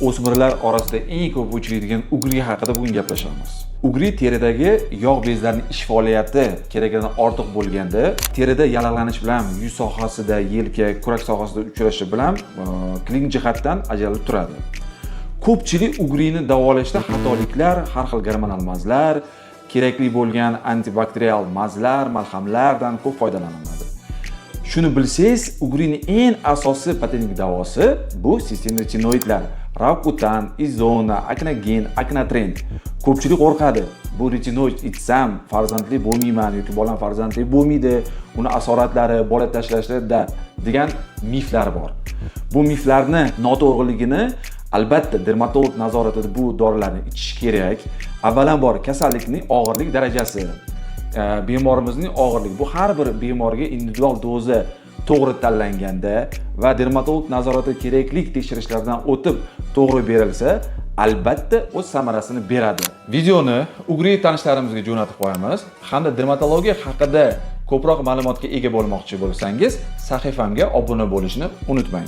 o'smirlar orasida eng ko'p uchraydigan ugri haqida bugun gaplashamiz. Ugri teridagi yog' bezlarining ish faoliyati keragidan ortiq bo'lganda, terida yallig'lanish bilan yuz sohasida, yelka, kurak sohasida uchrashi bilan klinik jihatdan ajralib turadi. Ko'pchilik ugrini davolashda xatoliklar, har xil gormonal mazlar, kerakli bo'lgan antibakterial mazlar, malhamlardan ko'p foydalaniladi. Shuni bilsangiz, ugrining eng asosiy patogenik davosi bu sistem retinoidlar, Roacutan, Izona, Acnagen, Acnatrend. Ko'pchilik qo'rqadi. Bu retinoid ichsam farzandli bo'lmayman yoki bolam farzandli bo'lmaydi, uni asoratlari, bola tashlashda degan miflar bor. Bu miflarni noto'g'riligini albatta dermatolog nazoratida bu dorilarni ichish kerak. Avvalambor kasallikning og'irlik darajasi, bemorimizning og'irligi, bu har bir bemorga individual doza to'g'ri tanlanganda va dermatolog nazorati kerakli tekshirishlardan o'tib to'g'ri berilsa, albatta o'z samarasini beradi. Videoni ugri tanishlarimizga jo'natib qo'yamiz hamda dermatologiya haqida ko'proq ma'lumotga ega bo'lmoqchi bo'lsangiz, sahifamga obuna bo'lishni unutmang.